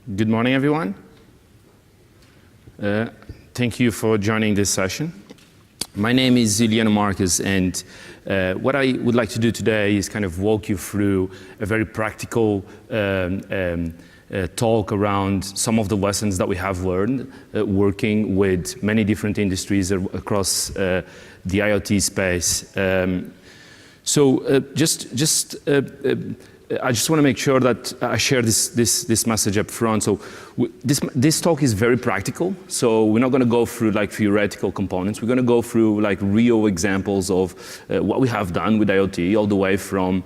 Good morning, everyone. Thank you for joining this session. My name is Eliano Marques, and what I would like to do today is kind of walk you through a very practical talk around some of the lessons that we have learned working with many different industries across the IoT space. I just want to make sure that I share this message up front. So this talk is very practical. So we're not going to go through like theoretical components. We're going to go through like real examples of what we have done with IoT, all the way from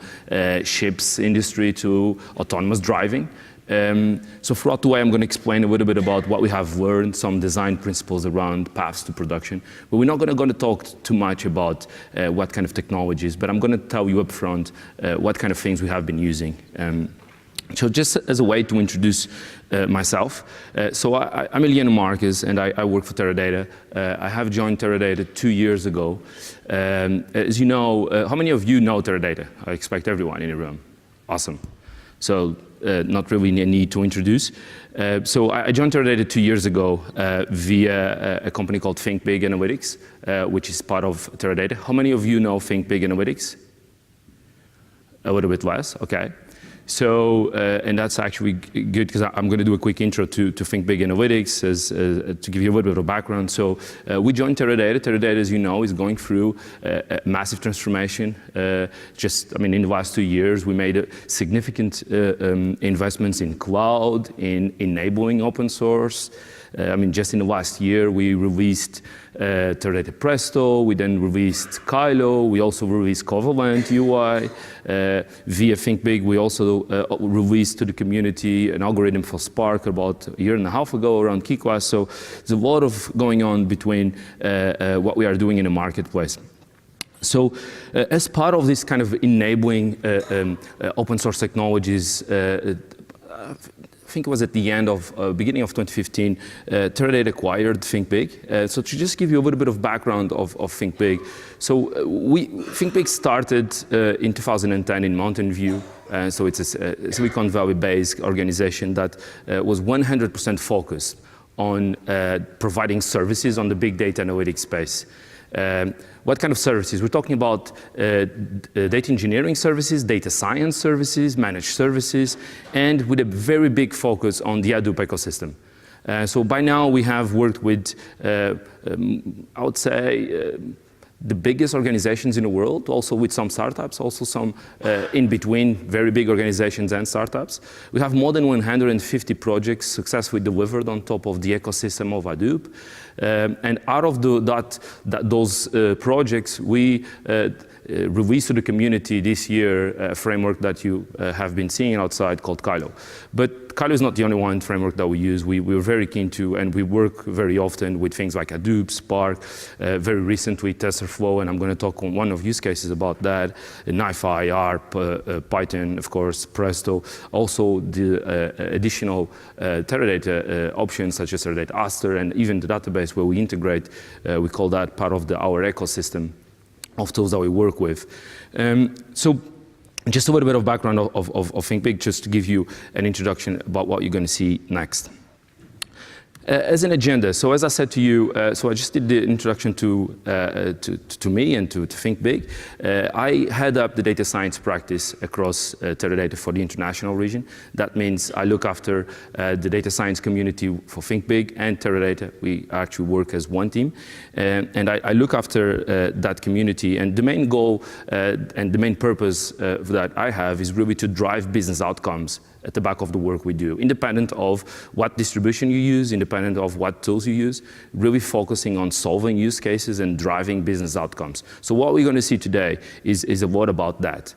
ships industry to autonomous driving. So throughout the way, I'm going to explain a little bit about what we have learned, some design principles around paths to production. But we're not going to talk too much about what kind of technologies, but I'm going to tell you up front what kind of things we have been using. So just as a way to introduce myself, so I'm Eliano Marques, and I work for Teradata. I have joined Teradata 2 years ago. As you know, how many of you know Teradata? I expect everyone in the room. Awesome. So not really a need to introduce. So I joined Teradata 2 years ago via a company called ThinkBig Analytics, which is part of Teradata. How many of you know ThinkBig Analytics? A little bit less, okay. So, and that's actually good because I'm going to do a quick intro to ThinkBig Analytics to give you a little bit of background. So we joined Teradata. Teradata, as you know, is going through a massive transformation. In the last 2 years, we made significant investments in cloud, in enabling open source. Just in the last year, we released Teradata Presto, we then released Kylo, we also released Covalent UI. Via ThinkBig, we also released to the community an algorithm for Spark about a year and a half ago around key class. So there's a lot of going on between what we are doing in the marketplace. So as part of this kind of enabling open source technologies, I think it was at the end of, beginning of 2015, Teradata acquired ThinkBig. So to just give you a little bit of background of ThinkBig. So ThinkBig started in 2010 in Mountain View. So it's a Silicon Valley-based organization that was 100% focused on providing services on the big data analytics space. What kind of services? We're talking about data engineering services, data science services, managed services, and with a very big focus on the Hadoop ecosystem. So by now we have worked with, I would say, the biggest organizations in the world, also with some startups, also some in between very big organizations and startups. We have more than 150 projects successfully delivered on top of the ecosystem of Hadoop. And out of those projects, we released to the community this year a framework that you have been seeing outside called Kylo. But Kylo is not the only one framework that we use. We're very keen to, and we work very often with things like Hadoop, Spark, very recently TensorFlow, and I'm going to talk on one of use cases about that, NiFi, ARP, Python, of course, Presto, also the additional Teradata options such as Teradata Aster, and even the database where we integrate, we call that part of our ecosystem of tools that we work with. So just a little bit of background of ThinkBig, just to give you an introduction about what you're going to see next. As an agenda, so as I said to you, so I just did the introduction to me and to ThinkBig. I head up the data science practice across Teradata for the international region. That means I look after the data science community for ThinkBig and Teradata. We actually work as one team. And I look after that community. And the main goal and the main purpose that I have is really to drive business outcomes at the back of the work we do, independent of what distribution you use, independent of what tools you use, really focusing on solving use cases and driving business outcomes. So what we're going to see today is a lot about that.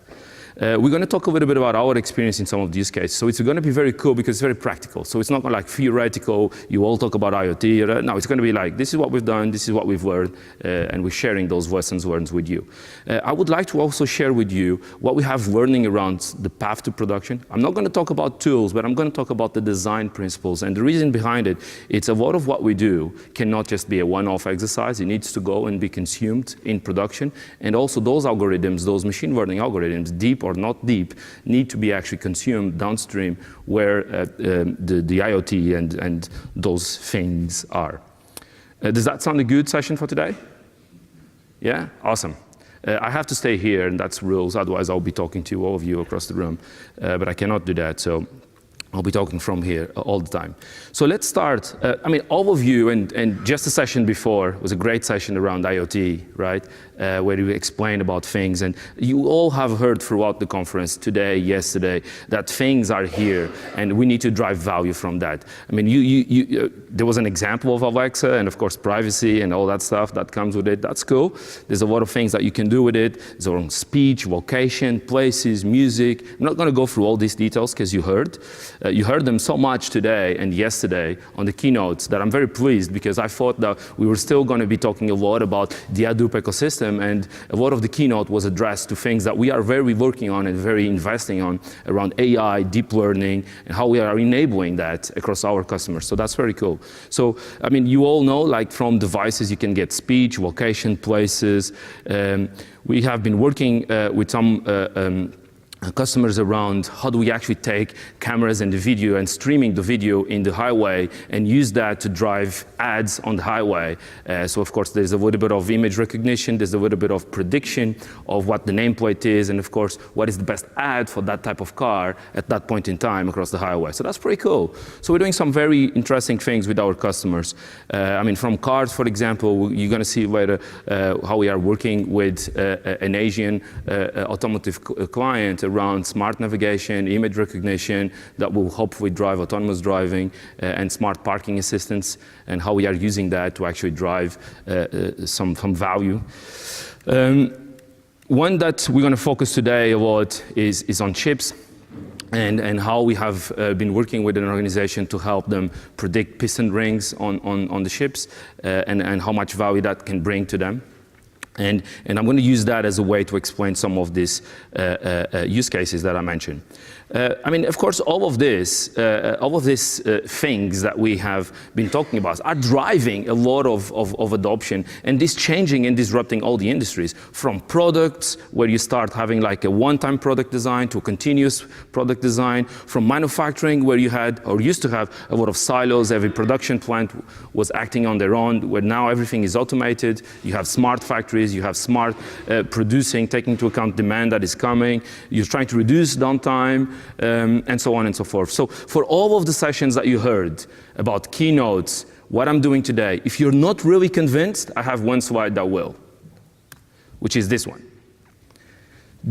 We're going to talk a little bit about our experience in some of these cases. So it's going to be very cool because it's very practical. So it's not like theoretical, you all talk about IoT. No, it's going to be like, this is what we've done, this is what we've learned, and we're sharing those lessons learned with you. I would like to also share with you what we have learning around the path to production. I'm not going to talk about tools, but I'm going to talk about the design principles. And the reason behind it, it's a lot of what we do cannot just be a one-off exercise. It needs to go and be consumed in production. And also those algorithms, those machine learning algorithms, deep or or not deep need to be actually consumed downstream where the IoT and those things are. Does that sound a good session for today? Yeah? Awesome. I have to stay here, and that's rules, otherwise I'll be talking to all of you across the room, but I cannot do that, so I'll be talking from here all the time. So let's start. I mean, all of you, and just the session before was a great session around IoT, right? Where you explained about things. And you all have heard throughout the conference today, yesterday, that things are here, and we need to drive value from that. I mean, there was an example of Alexa, and of course, privacy and all that stuff that comes with it. That's cool. There's a lot of things that you can do with it. There's on speech, location, places, music. I'm not going to go through all these details because you heard. You heard them so much today and yesterday on the keynotes that I'm very pleased, because I thought that we were still going to be talking a lot about the Hadoop ecosystem, and a lot of the keynote was addressed to things that we are very working on and very investing on around AI, deep learning, and how we are enabling that across our customers. So that's very cool. So, I mean, you all know, like from devices, you can get speech, location, places. We have been working with some customers around how do we actually take cameras and the video and streaming the video in the highway and use that to drive ads on the highway. So of course there's a little bit of image recognition, there's a little bit of prediction of what the nameplate is, and of course what is the best ad for that type of car at that point in time across the highway. So that's pretty cool. So we're doing some very interesting things with our customers. I mean, from cars, for example, you're going to see later how we are working with an Asian automotive client around smart navigation, image recognition that will hopefully drive autonomous driving, and smart parking assistance, and how we are using that to actually drive some value. One that we're going to focus today a lot is on chips, and how we have been working with an organization to help them predict piston rings on the ships, and how much value that can bring to them. And I'm going to use that as a way to explain some of these use cases that I mentioned. I mean, of course, all of these things that we have been talking about are driving a lot of adoption, and this changing and disrupting all the industries, from products where you start having like a one-time product design to a continuous product design, from manufacturing where you had or used to have a lot of silos. Every production plant was acting on their own, where now everything is automated. You have smart factories, you have smart producing, taking into account demand that is coming. You're trying to reduce downtime, and so on and so forth. So for all of the sessions that you heard about keynotes, what I'm doing today, if you're not really convinced, I have one slide that will, which is this one.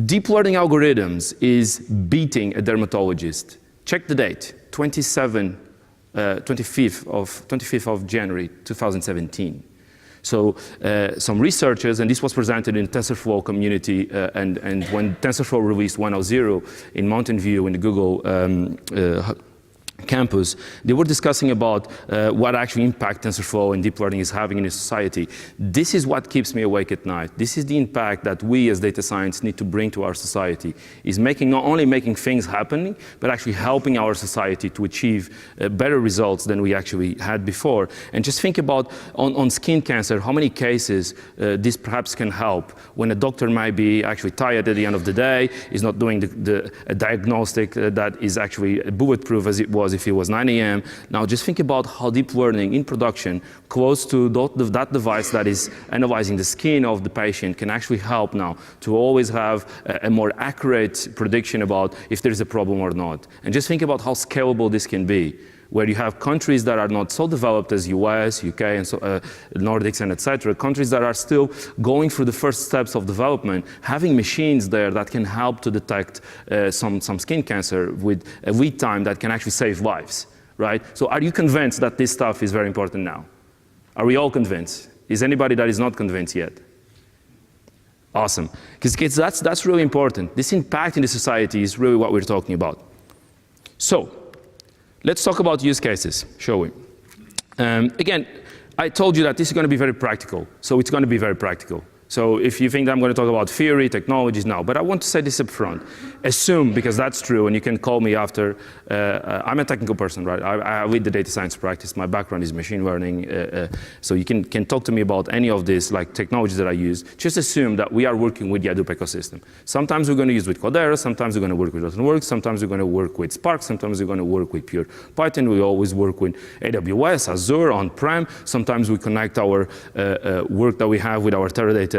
Deep learning algorithms is beating a dermatologist. Check the date, 25th of January 2017. So some researchers, and this was presented in TensorFlow community, and when TensorFlow released 1.0 in Mountain View in the Google campus, they were discussing about what actually impact TensorFlow and deep learning is having in a society. This is what keeps me awake at night. This is the impact that we as data science need to bring to our society, is not only making things happen, but actually helping our society to achieve better results than we actually had before. And just think about on skin cancer, how many cases this perhaps can help when a doctor might be actually tired at the end of the day, is not doing a diagnostic that is actually bulletproof as it was if it was 9 a.m. Now just think about how deep learning in production, close to that device that is analyzing the skin of the patient, can actually help now to always have a more accurate prediction about if there's a problem or not. And just think about how scalable this can be, where you have countries that are not so developed as US, UK, and so, Nordics, and etc., countries that are still going through the first steps of development, having machines there that can help to detect some skin cancer with a lead time that can actually save lives, right? So are you convinced that this stuff is very important now? Are we all convinced? Is anybody that is not convinced yet? Awesome, because that's really important. This impact in the society is really what we're talking about. So, let's talk about use cases, shall we? Again, I told you that this is going to be very practical, so it's going to be very practical. So if you think that I'm going to talk about theory, technologies, no. But I want to say this up front. Assume, because that's true, and you can call me after, I'm a technical person, right? I lead the data science practice. My background is machine learning. So you can talk to me about any of this, like technologies that I use. Just assume that we are working with the Hadoop ecosystem. Sometimes we're going to use with Cloudera, sometimes we're going to work with DotNetWorks, sometimes we're going to work with Spark, sometimes we're going to work with pure Python. We always work with AWS, Azure, on-prem. Sometimes we connect our work that we have with our Teradata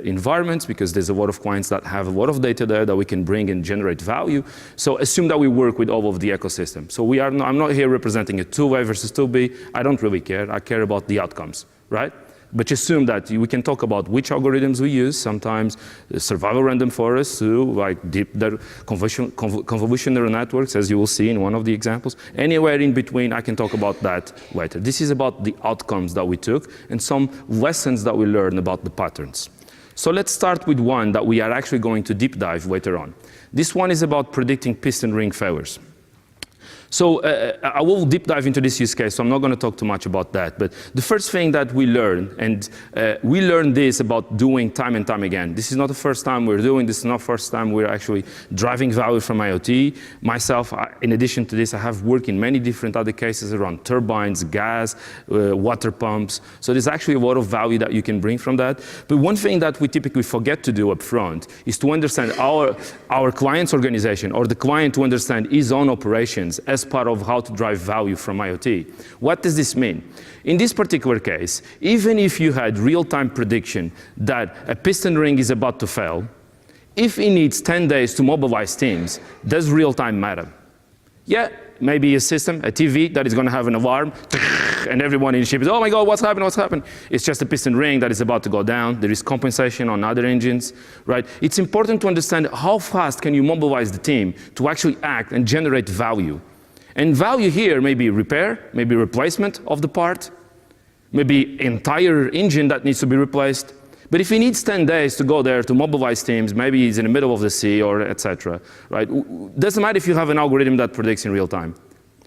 environments, because there's a lot of clients that have a lot of data there that we can bring and generate value. So assume that we work with all of the ecosystem. So I'm not here representing a tool A versus tool B. I don't really care. I care about the outcomes, right? But assume that we can talk about which algorithms we use. Sometimes survival random forests, like convolutional neural networks, as you will see in one of the examples. Anywhere in between, I can talk about that later. This is about the outcomes that we took and some lessons that we learned about the patterns. So let's start with one that we are actually going to deep dive later on. This one is about predicting piston ring failures. So I will deep dive into this use case, so I'm not going to talk too much about that. But the first thing that we learned, and we learned this about doing time and time again. This is not the first time we're doing this. Is not the first time we're actually driving value from IoT. Myself, in addition to this, I have worked in many different other cases around turbines, gas, water pumps. So there's actually a lot of value that you can bring from that. But one thing that we typically forget to do up front is to understand our client's organization, or the client to understand his own operations as part of how to drive value from IoT. What does this mean? In this particular case, even if you had real-time prediction that a piston ring is about to fail, if it needs 10 days to mobilize teams, does real-time matter? Yeah, maybe a system, a TV that is going to have an alarm, and everyone in the ship is, oh my God, what's happened, what's happened? It's just a piston ring that is about to go down. There is compensation on other engines, right? It's important to understand how fast can you mobilize the team to actually act and generate value. And value here may be repair, maybe replacement of the part, maybe entire engine that needs to be replaced. But if he needs 10 days to go there to mobilize teams, maybe he's in the middle of the sea or etc., right? Doesn't matter if you have an algorithm that predicts in real time.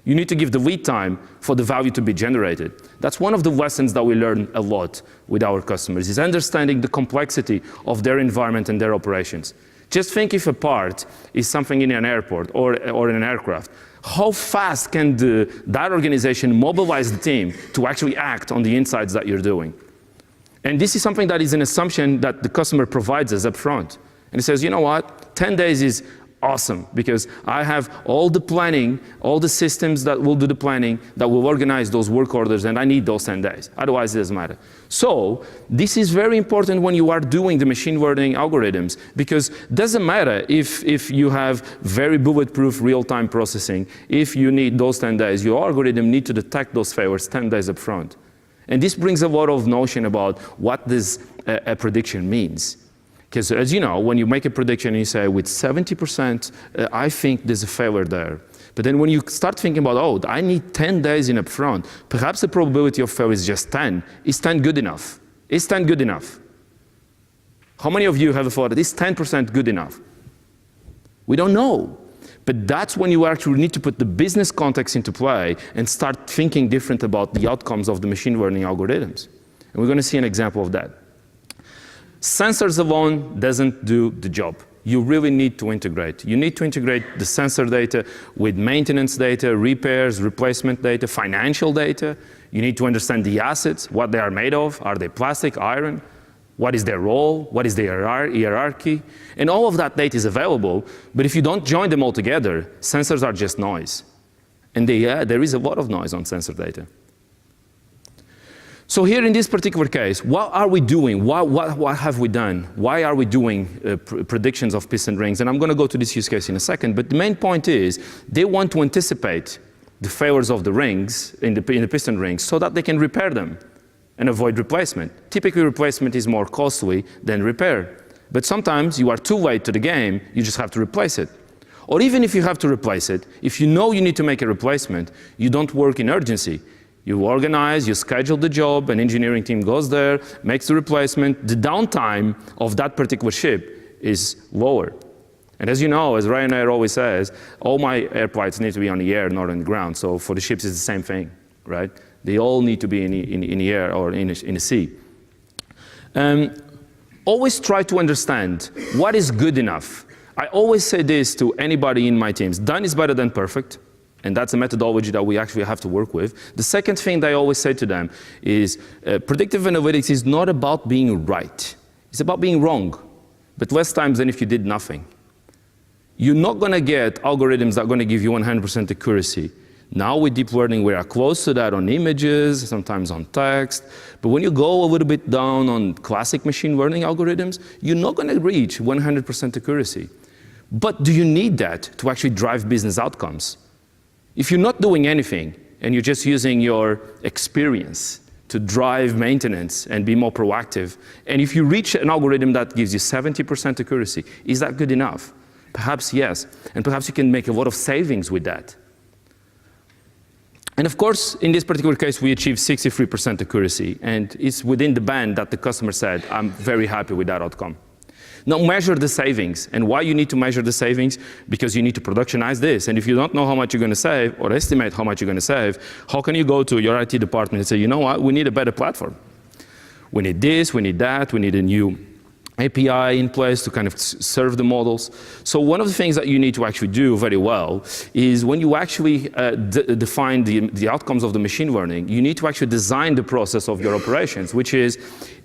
You need to give the lead time for the value to be generated. That's one of the lessons that we learn a lot with our customers, is understanding the complexity of their environment and their operations. Just think if a part is something in an airport or in an aircraft. How fast can that organization mobilize the team to actually act on the insights that you're doing? And this is something that is an assumption that the customer provides us up front. And he says, you know what, 10 days is awesome, because I have all the planning, all the systems that will do the planning, that will organize those work orders, and I need those 10 days. Otherwise, it doesn't matter. So this is very important when you are doing the machine learning algorithms, because it doesn't matter if you have very bulletproof real-time processing. If you need those 10 days, your algorithm needs to detect those failures 10 days up front. And this brings a lot of notion about what this prediction means. Because as you know, when you make a prediction and you say, with 70%, I think there's a failure there. But then when you start thinking about, oh, I need 10 days in upfront, perhaps the probability of failure is just 10. Is 10 good enough? Is 10 good enough? How many of you have thought, is 10% good enough? We don't know. But that's when you actually need to put the business context into play and start thinking different about the outcomes of the machine learning algorithms. And we're going to see an example of that. Sensors alone doesn't do the job. You really need to integrate. You need to integrate the sensor data with maintenance data, repairs, replacement data, financial data. You need to understand the assets, what they are made of. Are they plastic, iron? What is their role? What is their hierarchy? And all of that data is available, but if you don't join them all together, sensors are just noise. And there is a lot of noise on sensor data. So here in this particular case, what are we doing? What have we done? Why are we doing predictions of piston rings? And I'm going to go to this use case in a second, but the main point is they want to anticipate the failures of the rings in the piston rings so that they can repair them and avoid replacement. Typically, replacement is more costly than repair. But sometimes you are too late to the game, you just have to replace it. Or even if you have to replace it, if you know you need to make a replacement, you don't work in urgency. You organize, you schedule the job, an engineering team goes there, makes the replacement. The downtime of that particular ship is lower. And as you know, as Ryanair always says, all my air flights need to be on the air, not on the ground. So for the ships, it's the same thing, right? They all need to be in the air or in the sea. always try to understand what is good enough. I always say this to anybody in my teams: done is better than perfect. And that's a methodology that we actually have to work with. The second thing that I always say to them is predictive analytics is not about being right. It's about being wrong, but less times than if you did nothing. You're not going to get algorithms that are going to give you 100% accuracy. Now with deep learning, we are close to that on images, sometimes on text. But when you go a little bit down on classic machine learning algorithms, you're not going to reach 100% accuracy. But do you need that to actually drive business outcomes? If you're not doing anything and you're just using your experience to drive maintenance and be more proactive, and if you reach an algorithm that gives you 70% accuracy, is that good enough? Perhaps yes, and perhaps you can make a lot of savings with that. And of course, in this particular case, we achieved 63% accuracy, and it's within the band that the customer said, I'm very happy with that outcome. Now measure the savings. And why you need to measure the savings? Because you need to productionize this. And if you don't know how much you're going to save or estimate how much you're going to save, how can you go to your IT department and say, you know what, we need a better platform. We need this, we need that, we need a new API in place to kind of serve the models. So one of the things that you need to actually do very well is when you actually define the outcomes of the machine learning, you need to actually design the process of your operations, which is,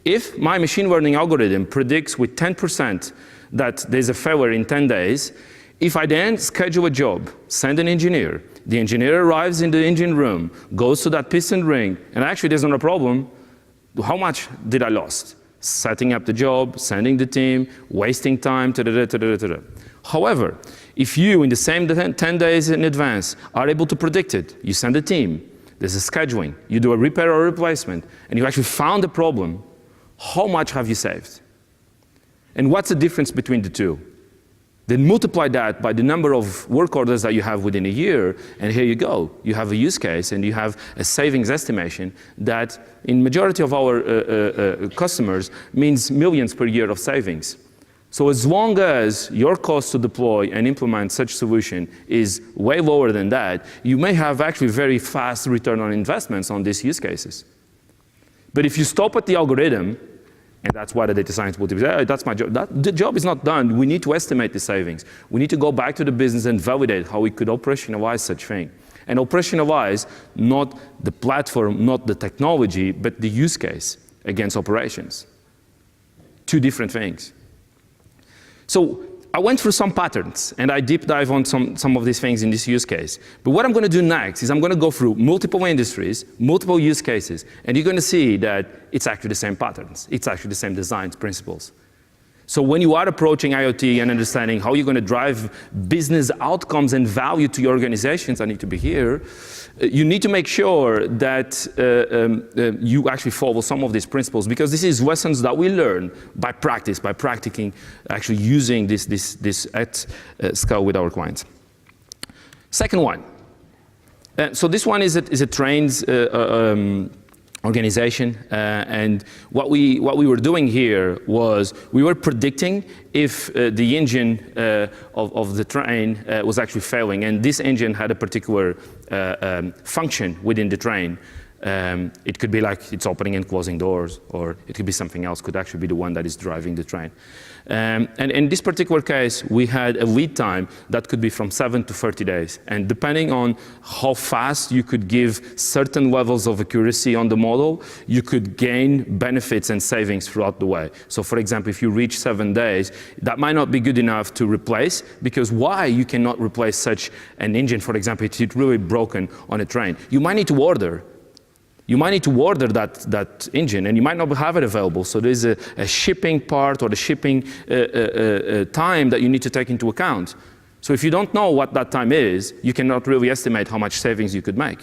if my machine learning algorithm predicts with 10% that there's a failure in 10 days, if I then schedule a job, send an engineer, the engineer arrives in the engine room, goes to that piston ring, and actually there's not a problem, how much did I lost? Setting up the job, sending the team, wasting time, However, if you, in the same 10 days in advance, are able to predict it, you send a team, there's a scheduling, you do a repair or replacement, and you actually found the problem, how much have you saved? And what's the difference between the two? Then multiply that by the number of work orders that you have within a year, and here you go. You have a use case, and you have a savings estimation that, in majority of our customers, means millions per year of savings. So as long as your cost to deploy and implement such solution is way lower than that, you may have actually very fast return on investments on these use cases. But if you stop at the algorithm, and that's why the data science will be, hey, that's my job. The job is not done. We need to estimate the savings. We need to go back to the business and validate how we could operationalize such thing. And operationalize not the platform, not the technology, but the use case against operations. Two different things. So I went through some patterns, and I deep dive on some of these things in this use case. But what I'm going to do next is I'm going to go through multiple industries, multiple use cases, and you're going to see that it's actually the same patterns. It's actually the same design principles. So when you are approaching IoT and understanding how you're going to drive business outcomes and value to your organizations, I need to be here, you need to make sure that you actually follow some of these principles, because this is lessons that we learn by practice, by practicing, actually using this at scale with our clients. Second one. So this one is a trains organization, and what we were doing here was we were predicting if the engine of the train was actually failing, and this engine had a particular function within the train. It could be like it's opening and closing doors, or it could be something else, could actually be the one that is driving the train. And in this particular case, we had a lead time that could be from 7 to 30 days. And depending on how fast you could give certain levels of accuracy on the model, you could gain benefits and savings throughout the way. So for example, if you reach 7 days, that might not be good enough to replace, because why you cannot replace such an engine, for example, if it's really broken on a train? You might need to order. You might need to order that engine, and you might not have it available. So there's a shipping part or the shipping time that you need to take into account. So if you don't know what that time is, you cannot really estimate how much savings you could make.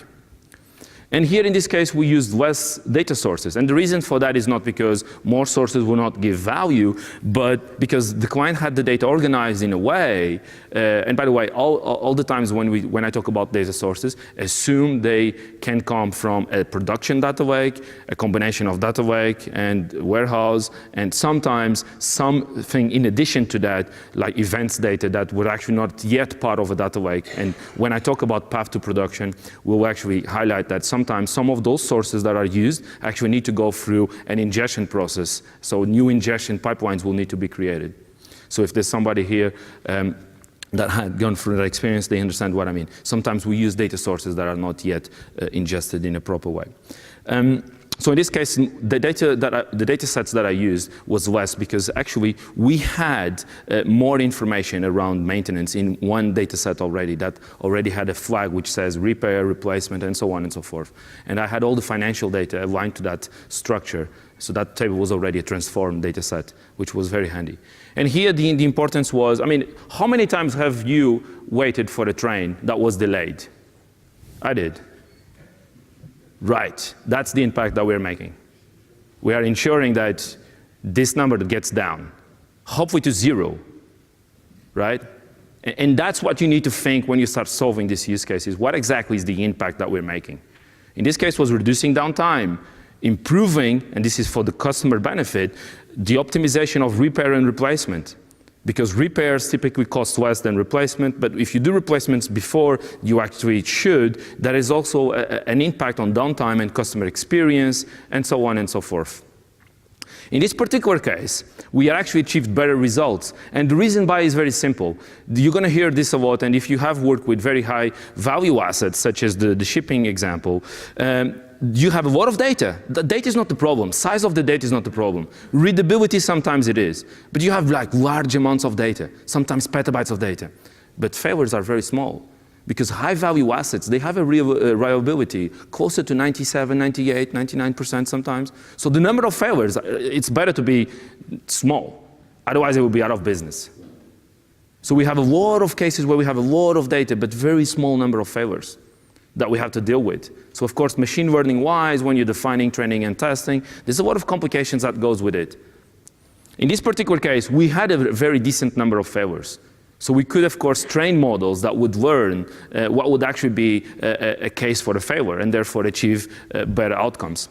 And here in this case, we used less data sources. And the reason for that is not because more sources will not give value, but because the client had the data organized in a way, and by the way, all the times when I talk about data sources, assume they can come from a production data lake, a combination of data lake and warehouse, and sometimes something in addition to that, like events data that were actually not yet part of a data lake. And when I talk about path to production, we'll actually highlight that sometimes some of those sources that are used actually need to go through an ingestion process. So new ingestion pipelines will need to be created. So if there's somebody here that had gone through that experience, they understand what I mean. Sometimes we use data sources that are not yet ingested in a proper way. So in this case, the data sets that I used was less because actually we had more information around maintenance in one data set already that already had a flag which says repair, replacement, and so on and so forth. And I had all the financial data aligned to that structure. So that table was already a transformed data set, which was very handy. And here the importance was, I mean, how many times have you waited for a train that was delayed? I did. Right, that's the impact that we're making. We are ensuring that this number gets down, hopefully to 0, right? And that's what you need to think when you start solving these use cases. What exactly is the impact that we're making? In this case, was reducing downtime, improving, and this is for the customer benefit, the optimization of repair and replacement. Because repairs typically cost less than replacement, but if you do replacements before you actually should, there is also an impact on downtime and customer experience, and so on and so forth. In this particular case, we actually achieved better results. And the reason why is very simple. You're going to hear this a lot, and if you have worked with very high value assets, such as the shipping example, you have a lot of data. The data is not the problem. Size of the data is not the problem. Readability, sometimes it is. But you have like large amounts of data, sometimes petabytes of data. But failures are very small because high value assets, they have a reliability closer to 97, 98, 99% sometimes. So the number of failures, it's better to be small. Otherwise, it will be out of business. So we have a lot of cases where we have a lot of data, but very small number of failures that we have to deal with. So of course, machine learning-wise, when you're defining training and testing, there's a lot of complications that goes with it. In this particular case, we had a very decent number of failures. So we could, of course, train models that would learn what would actually be a case for a failure and therefore achieve better outcomes.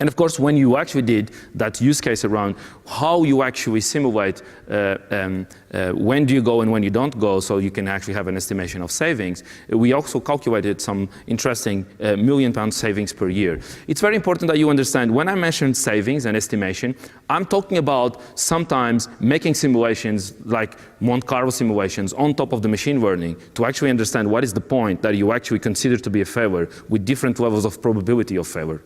And of course, when you actually did that use case around how you actually simulate when do you go and when you don't go, so you can actually have an estimation of savings, we also calculated some interesting £1 million savings per year. It's very important that you understand, when I mention savings and estimation, I'm talking about sometimes making simulations like Monte Carlo simulations on top of the machine learning to actually understand what is the point that you actually consider to be a failure with different levels of probability of failure.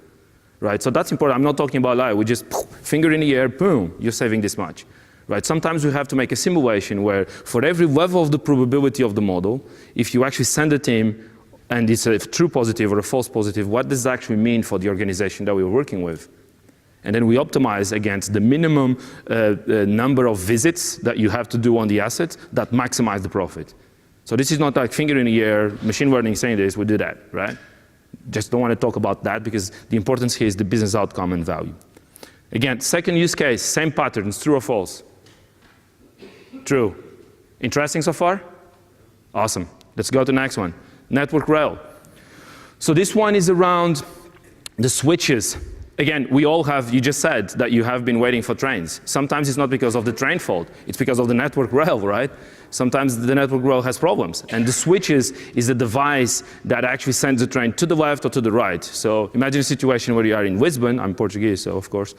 Right, so that's important. I'm not talking about like we just finger in the air, boom, you're saving this much. Right, sometimes we have to make a simulation where for every level of the probability of the model, if you actually send a team and it's a true positive or a false positive, what does that actually mean for the organization that we're working with? And then we optimize against the minimum number of visits that you have to do on the assets that maximize the profit. So this is not like finger in the air, machine learning saying this, we do that, right? Just don't want to talk about that because the importance here is the business outcome and value. Again, second use case, same patterns, true or false? True. Interesting so far? Awesome. Let's go to the next one. Network rail. So this one is around the switches. Again, we all have, you just said that you have been waiting for trains. Sometimes it's not because of the train fault, it's because of the network rail, right? Sometimes the network rail has problems. And the switches is the device that actually sends the train to the left or to the right. So imagine a situation where you are in Lisbon, I'm Portuguese, so of course,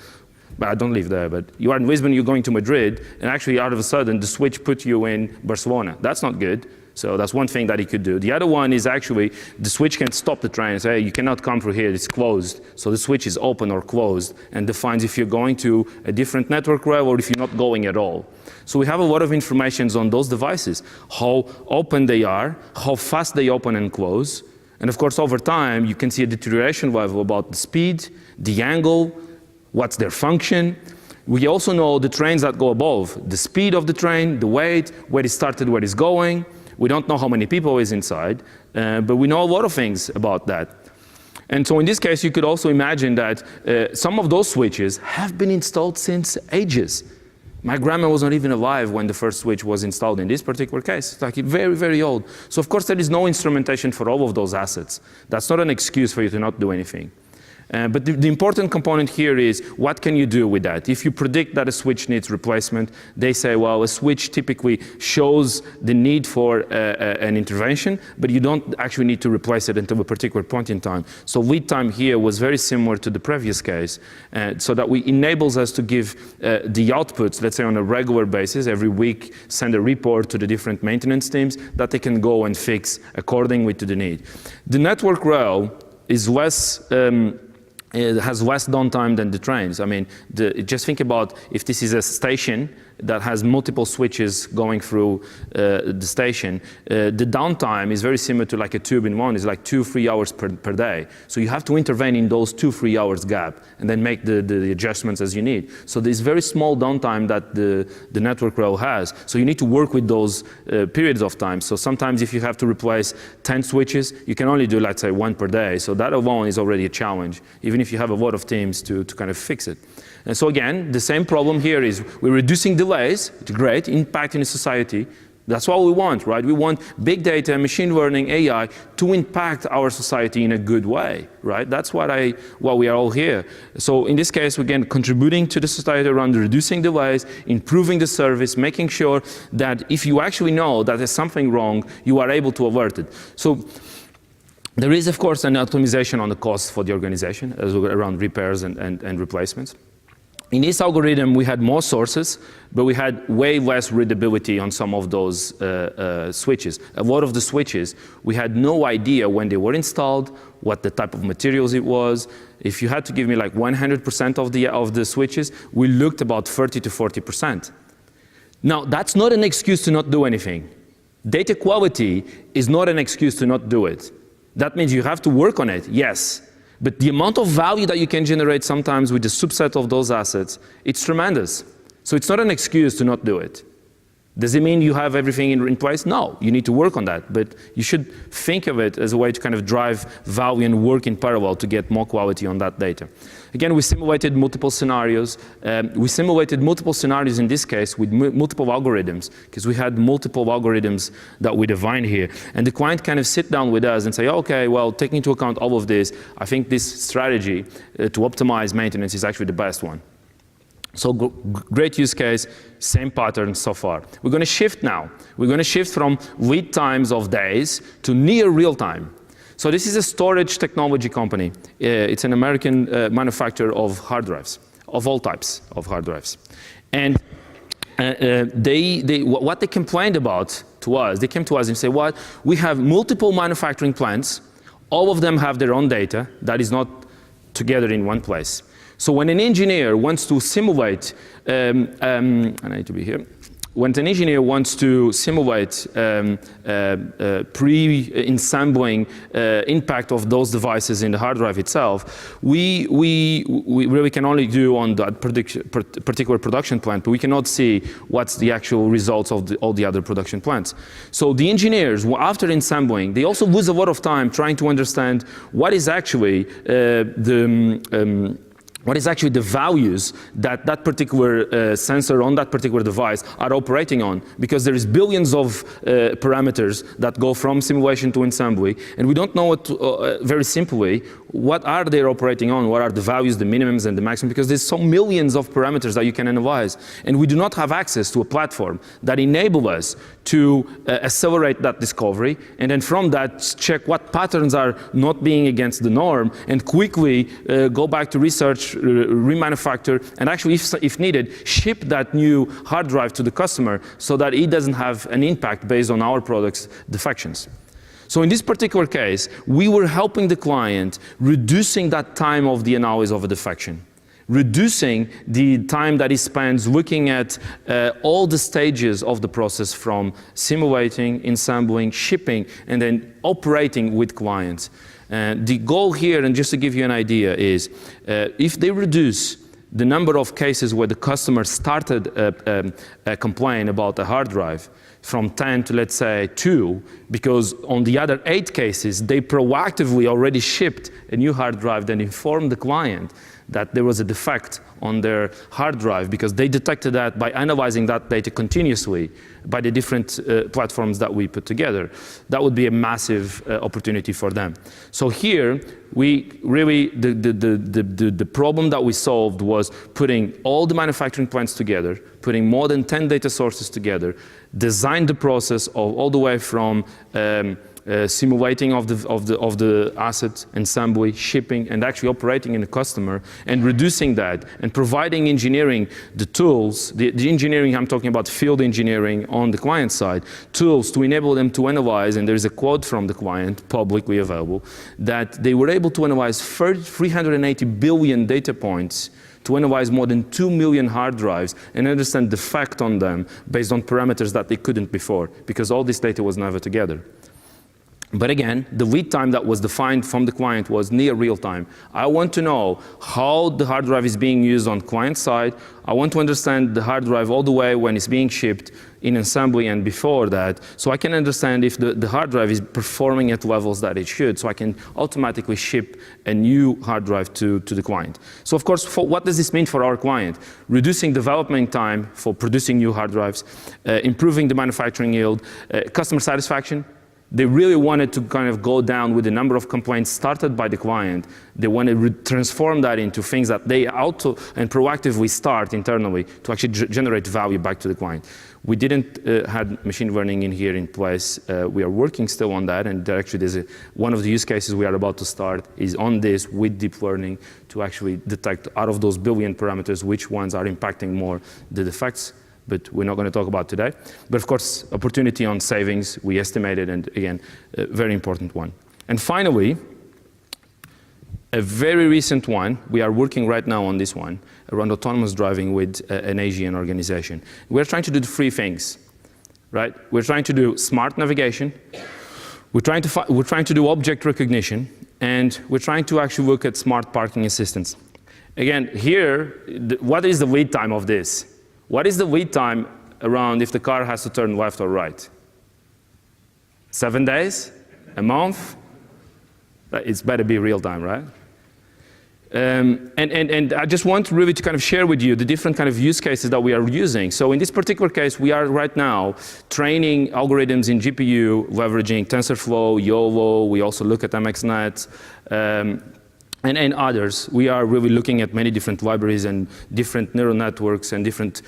but I don't live there, but you are in Lisbon, you're going to Madrid, and actually all of a sudden the switch puts you in Barcelona. That's not good. So that's one thing that he could do. The other one is actually the switch can stop the train and say, hey, you cannot come through here, it's closed. So the switch is open or closed and defines if you're going to a different network rail or if you're not going at all. So we have a lot of information on those devices, how open they are, how fast they open and close. And of course, over time, you can see a deterioration level about the speed, the angle, what's their function. We also know the trains that go above, the speed of the train, the weight, where it started, where it's going. We don't know how many people is inside, but we know a lot of things about that. And so in this case, you could also imagine that some of those switches have been installed since ages. My grandma was not even alive when the first switch was installed in this particular case. It's like very, very old. So of course, there is no instrumentation for all of those assets. That's not an excuse for you to not do anything. But the important component here is, what can you do with that? If you predict that a switch needs replacement, they say, well, a switch typically shows the need for an intervention, but you don't actually need to replace it until a particular point in time. So lead time here was very similar to the previous case, so that enables us to give the outputs, let's say on a regular basis, every week, send a report to the different maintenance teams that they can go and fix accordingly to the need. The network rail is less, it has less downtime than the trains. I mean, just think about if this is a station that has multiple switches going through the station, the downtime is very similar to like a tube in one. It's like 2-3 hours per day. So you have to intervene in those 2-3 hours gap and then make the adjustments as you need. So there's very small downtime that the network rail has. So you need to work with those periods of time. So sometimes if you have to replace 10 switches, you can only do, let's say, 1 per day. So that alone is already a challenge, even if you have a lot of teams to kind of fix it. And so again, the same problem here is we're reducing delays, it's great, impact in the society. That's what we want, right? We want big data, machine learning, AI to impact our society in a good way, right? That's why we are all here. So in this case, again, contributing to the society around reducing delays, improving the service, making sure that if you actually know that there's something wrong, you are able to alert it. So there is, of course, an optimization on the costs for the organization around repairs and replacements. In this algorithm, we had more sources, but we had way less readability on some of those switches. A lot of the switches, we had no idea when they were installed, what the type of materials it was. If you had to give me like 100% of the switches, we looked about 30 to 40%. Now, that's not an excuse to not do anything. Data quality is not an excuse to not do it. That means you have to work on it, yes. But the amount of value that you can generate sometimes with the subset of those assets, it's tremendous. So it's not an excuse to not do it. Does it mean you have everything in place? No, you need to work on that. But you should think of it as a way to kind of drive value and work in parallel to get more quality on that data. Again, we simulated multiple scenarios. We simulated multiple scenarios in this case with multiple algorithms, because we had multiple algorithms that we defined here. And the client kind of sit down with us and say, okay, well, taking into account all of this, I think this strategy to optimize maintenance is actually the best one. So great use case, same pattern so far. We're going to shift now. We're going to shift from lead times of days to near real time. So this is a storage technology company. It's an American manufacturer of hard drives, of all types of hard drives. And what they complained about to us, they came to us and said, well, we have multiple manufacturing plants. All of them have their own data that is not together in one place. So when an engineer wants to simulate, I need to be here. When an engineer wants to simulate pre-assembling impact of those devices in the hard drive itself, we really can only do on that particular production plant, but we cannot see what's the actual results of all the other production plants. So the engineers, after assembling, they also lose a lot of time trying to understand what is actually what is actually the values that that particular sensor on that particular device are operating on, because there is billions of parameters that go from simulation to assembly, and we don't know what very simply what are they operating on, what are the values, the minimums and the maximum, because there's so millions of parameters that you can analyze, and we do not have access to a platform that enable us to accelerate that discovery, and then from that check what patterns are not being against the norm, and quickly go back to research, remanufacture, and actually, if needed, ship that new hard drive to the customer so that it doesn't have an impact based on our product's defections. So in this particular case, we were helping the client reducing that time of the analysis of a defection, reducing the time that he spends looking at all the stages of the process, from simulating, assembling, shipping, and then operating with clients. The goal here, and just to give you an idea, is if they reduce the number of cases where the customer started a complaint about a hard drive from 10 to, let's say, 2, because on the other 8 cases, they proactively already shipped a new hard drive that informed the client that there was a defect on their hard drive, because they detected that by analyzing that data continuously by the different platforms that we put together. That would be a massive opportunity for them. So here, we really, the problem that we solved was putting all the manufacturing plants together, putting more than 10 data sources together, design the process of all the way from simulating of the asset, assembly, shipping, and actually operating in the customer, and reducing that, and providing engineering the tools, the engineering, I'm talking about field engineering on the client side, tools to enable them to analyze, and there's a quote from the client, publicly available, that they were able to analyze 380 billion data points to analyze more than 2 million hard drives and understand the effect on them based on parameters that they couldn't before, because all this data was never together. But again, the lead time that was defined from the client was near real time. I want to know how the hard drive is being used on client side. I want to understand the hard drive all the way when it's being shipped in assembly and before that, so I can understand if the hard drive is performing at levels that it should, so I can automatically ship a new hard drive to the client. So of course, what does this mean for our client? Reducing development time for producing new hard drives, improving the manufacturing yield, customer satisfaction. They really wanted to kind of go down with the number of complaints started by the client. They want to transform that into things that they auto and proactively start internally to actually generate value back to the client. We didn't have machine learning in here in place. We are working still on that, and actually there's one of the use cases we are about to start is on this with deep learning to actually detect out of those billion parameters which ones are impacting more the defects. But we're not going to talk about today. But of course, opportunity on savings, we estimated, and again, a very important one. And finally, a very recent one, we are working right now on this one, around autonomous driving with an Asian organization. We're trying to do 3 things, right? We're trying to do smart navigation, we're trying to do object recognition, and we're trying to actually look at smart parking assistance. Again, here, what is the lead time of this? What is the lead time around if the car has to turn left or right? 7 days? A month? It's better be real time, right? And I just want really to kind of share with you the different kind of use cases that we are using. So in this particular case, we are right now training algorithms in GPU, leveraging TensorFlow, YOLO. We also look at MXNet. And others. We are really looking at many different libraries and different neural networks and different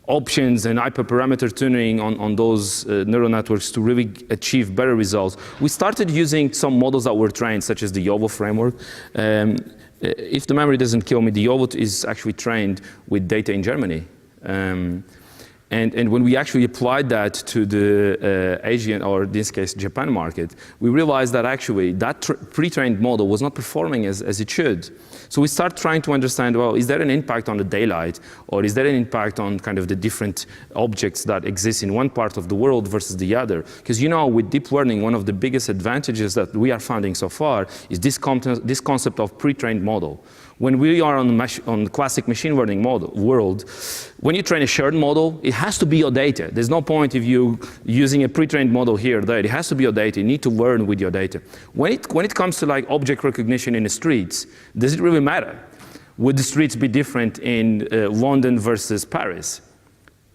options and hyperparameter tuning on those neural networks to really achieve better results. We started using some models that were trained, such as the YOLO framework. If the memory doesn't kill me, the YOLO is actually trained with data in Germany. And when we actually applied that to the Asian, or in this case, Japan market, we realized that actually that pre-trained model was not performing as it should. So we start trying to understand, well, is there an impact on the daylight, or is there an impact on kind of the different objects that exist in one part of the world versus the other? Because you know, with deep learning, one of the biggest advantages that we are finding so far is this concept of pre-trained model. When we are on the classic machine learning world, when you train a shared model, it has to be your data. There's no point if you're using a pre-trained model here or there. It has to be your data. You need to learn with your data. When it comes to like object recognition in the streets, does it really matter? Would the streets be different in London versus Paris?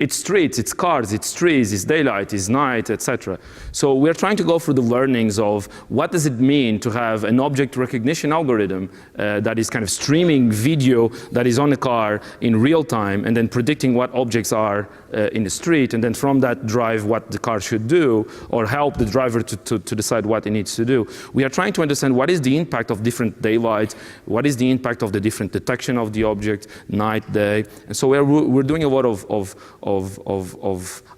It's streets, it's cars, it's trees, it's daylight, it's night, etc. So we're trying to go through the learnings of what does it mean to have an object recognition algorithm that is kind of streaming video that is on the car in real time and then predicting what objects are in the street, and then from that drive what the car should do or help the driver to decide what he needs to do. We are trying to understand what is the impact of different daylight, what is the impact of the different detection of the object, night, day. And so we're doing a lot of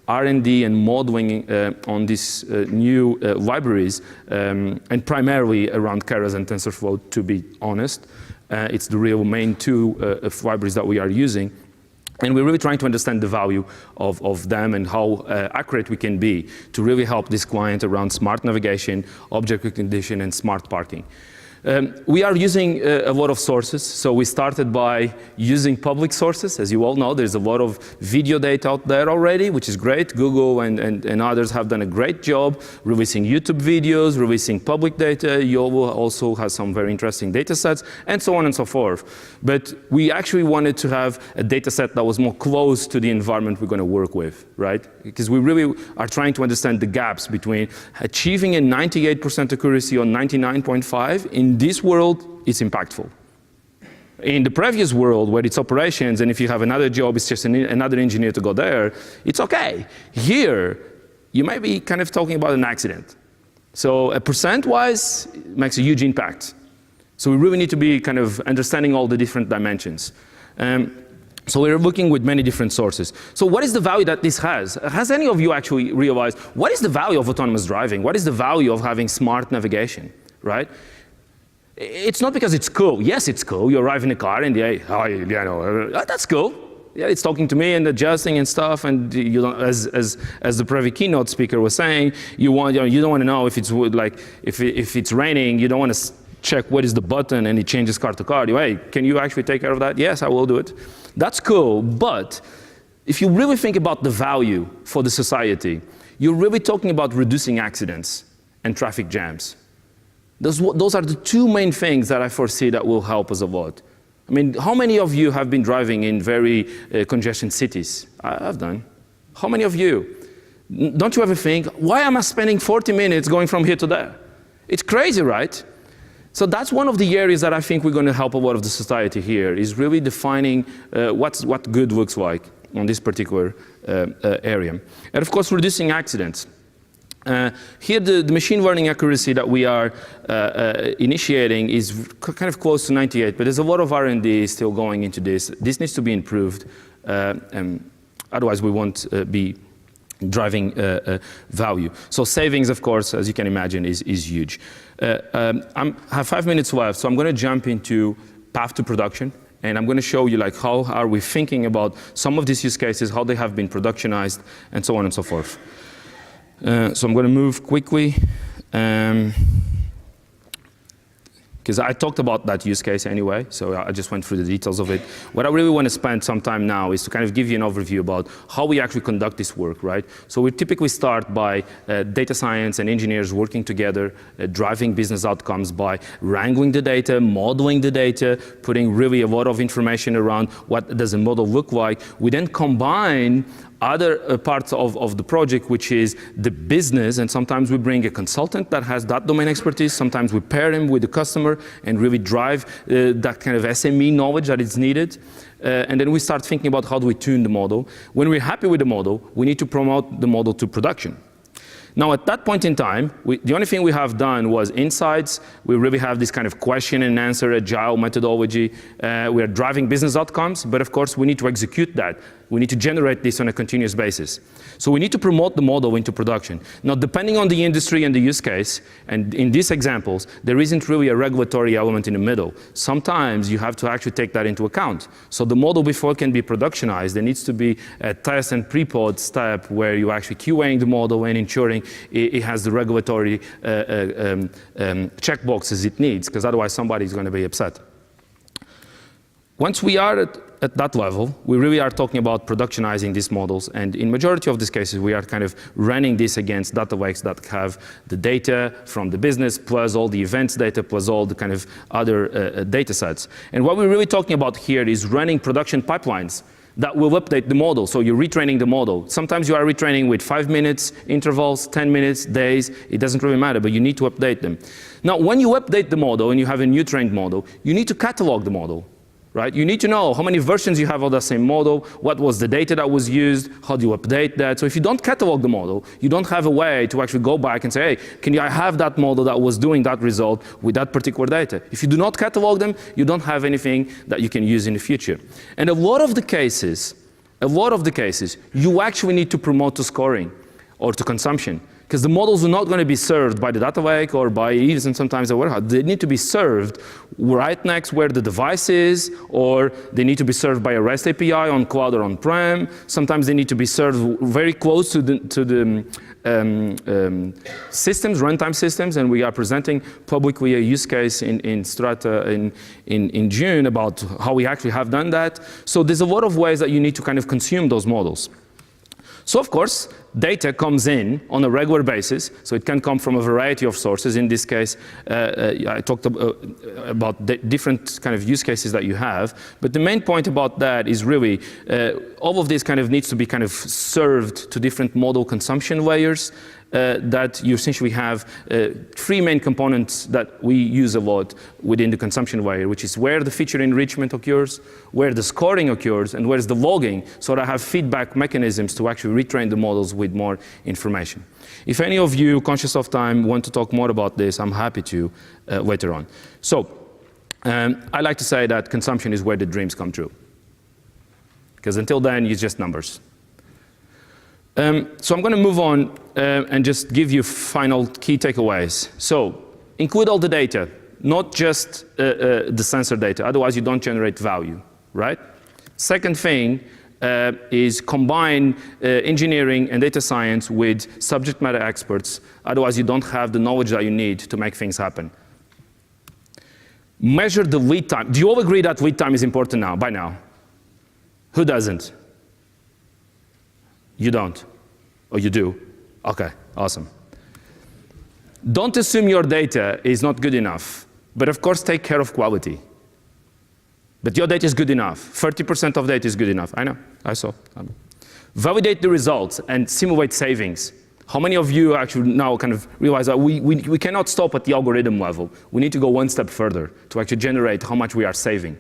R&D and modeling on these new libraries, and primarily around Keras and TensorFlow, to be honest. It's the real main 2 libraries that we are using. And we're really trying to understand the value of them and how accurate we can be to really help this client around smart navigation, object recognition, and smart parking. We are using a lot of sources. So we started by using public sources. As you all know, there's a lot of video data out there already, which is great. Google and others have done a great job releasing YouTube videos, releasing public data. Yovo also has some very interesting data sets, and so on and so forth. But we actually wanted to have a data set that was more close to the environment we're going to work with, right? Because we really are trying to understand the gaps between achieving a 98% accuracy or 99.5. In this world, it's impactful. In the previous world, where it's operations, and if you have another job, it's just another engineer to go there, it's okay. Here, you might be kind of talking about an accident. So a percent-wise, it makes a huge impact. So we really need to be kind of understanding all the different dimensions. So we're looking with many different sources. So what is the value that this has? Has any of you actually realized, what is the value of autonomous driving? What is the value of having smart navigation, right? It's not because it's cool. Yes, it's cool. You arrive in a car and hi, Eliano, that's cool. Yeah, it's talking to me and adjusting and stuff. And you don't, as the Previ keynote speaker was saying, you don't want to know if it's like if it's raining. You don't want to check what is the button and it changes car to car. Hey, can you actually take care of that? Yes, I will do it. That's cool. But if you really think about the value for the society, you're really talking about reducing accidents and traffic jams. Those are the two main things that I foresee that will help us a lot. I mean, how many of you have been driving in very congested cities? I've done. How many of you? Don't you ever think, why am I spending 40 minutes going from here to there? It's crazy, right? So that's one of the areas that I think we're going to help a lot of the society here, is really defining what good looks like on this particular area. And of course, reducing accidents. Here, the machine learning accuracy that we are initiating is kind of close to 98, but there's a lot of R&D still going into this. This needs to be improved, otherwise we won't be driving value. So savings, of course, as you can imagine, is huge. I have 5 minutes left, so I'm going to jump into path to production. And I'm going to show you like how are we thinking about some of these use cases, how they have been productionized, and so on and so forth. So I'm going to move quickly, because I talked about that use case anyway, so I just went through the details of it. What I really want to spend some time now is to kind of give you an overview about how we actually conduct this work, right? So we typically start by data science and engineers working together, driving business outcomes by wrangling the data, modeling the data, putting really a lot of information around what does a model look like. We then combine other parts of the project, which is the business, and sometimes we bring a consultant that has that domain expertise, sometimes we pair him with the customer and really drive that kind of SME knowledge that is needed. And then we start thinking about how do we tune the model. When we're happy with the model, we need to promote the model to production. Now, at that point in time, the only thing we have done was insights. We really have this kind of question and answer agile methodology. We are driving business outcomes, but of course, we need to execute that. We need to generate this on a continuous basis. So we need to promote the model into production. Now, depending on the industry and the use case, and in these examples, there isn't really a regulatory element in the middle. Sometimes you have to actually take that into account. So the model, before it can be productionized, there needs to be a test and pre-prod step where you're actually QAing the model and ensuring it has the regulatory checkboxes it needs, because otherwise somebody's going to be upset. Once we are at that level, we really are talking about productionizing these models, and in majority of these cases, we are kind of running this against data lakes that have the data from the business, plus all the events data, plus all the kind of other data sets. And what we're really talking about here is running production pipelines that will update the model. So you're retraining the model. Sometimes you are retraining with 5 minutes intervals, 10 minutes, days. It doesn't really matter, but you need to update them. Now, when you update the model and you have a new trained model, you need to catalog the model. Right? You need to know how many versions you have of the same model, what was the data that was used, how do you update that. So if you don't catalog the model, you don't have a way to actually go back and say, hey, I have that model that was doing that result with that particular data. If you do not catalog them, you don't have anything that you can use in the future. And a lot of the cases, you actually need to promote to scoring or to consumption. Because the models are not going to be served by the data lake or by even sometimes a warehouse. They need to be served right next where the device is, or they need to be served by a REST API on cloud or on-prem. Sometimes they need to be served very close to the systems, runtime systems, and we are presenting publicly a use case in Strata in June about how we actually have done that. So there's a lot of ways that you need to kind of consume those models. So of course, data comes in on a regular basis, so it can come from a variety of sources. In this case, I talked about different kind of use cases that you have, but the main point about that is really all of this kind of needs to be kind of served to different model consumption layers. That you essentially have three main components that we use a lot within the consumption layer, which is where the feature enrichment occurs, where the scoring occurs, and where's the logging, so that I have feedback mechanisms to actually retrain the models with more information. If any of you, conscious of time, want to talk more about this, I'm happy to later on. So I like to say that consumption is where the dreams come true, because until then, it's just numbers. So I'm going to move on and just give you final key takeaways. So include all the data, not just the sensor data, otherwise you don't generate value, right? Second thing is combine engineering and data science with subject matter experts, otherwise you don't have the knowledge that you need to make things happen. Measure the lead time. Do you all agree that lead time is important now, by now? Who doesn't? You don't? Or you do? Okay, awesome. Don't assume your data is not good enough, but of course take care of quality. But your data is good enough. 30% of data is good enough. I know, I saw. Validate the results and simulate savings. How many of you actually now kind of realize that we cannot stop at the algorithm level. We need to go one step further to actually generate how much we are saving.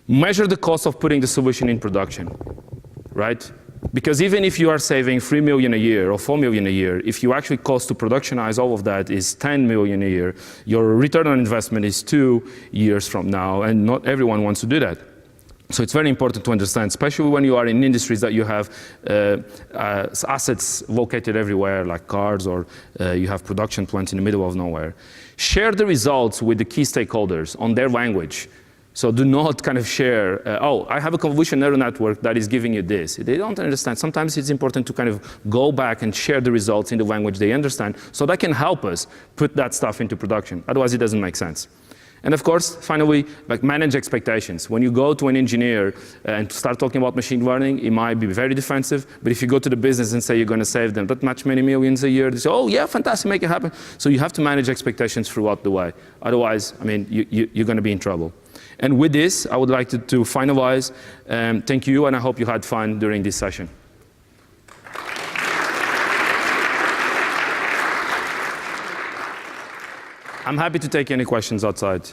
Measure the cost of putting the solution in production, right? Because even if you are saving 3 million a year or 4 million a year, if you actually cost to productionize all of that is 10 million a year, your return on investment is 2 years from now, and not everyone wants to do that. So it's very important to understand, especially when you are in industries that you have assets located everywhere, like cars, or you have production plants in the middle of nowhere. Share the results with the key stakeholders on their language. So do not kind of share, oh, I have a convolution neural network that is giving you this. They don't understand. Sometimes it's important to kind of go back and share the results in the language they understand, so that can help us put that stuff into production. Otherwise, it doesn't make sense. And of course, finally, like manage expectations. When you go to an engineer and start talking about machine learning, it might be very defensive. But if you go to the business and say you're going to save them that much many millions a year, they say, oh yeah, fantastic, make it happen. So you have to manage expectations throughout the way. Otherwise, I mean, you're going to be in trouble. And with this, I would like to finalize. Thank you, and I hope you had fun during this session. I'm happy to take any questions outside.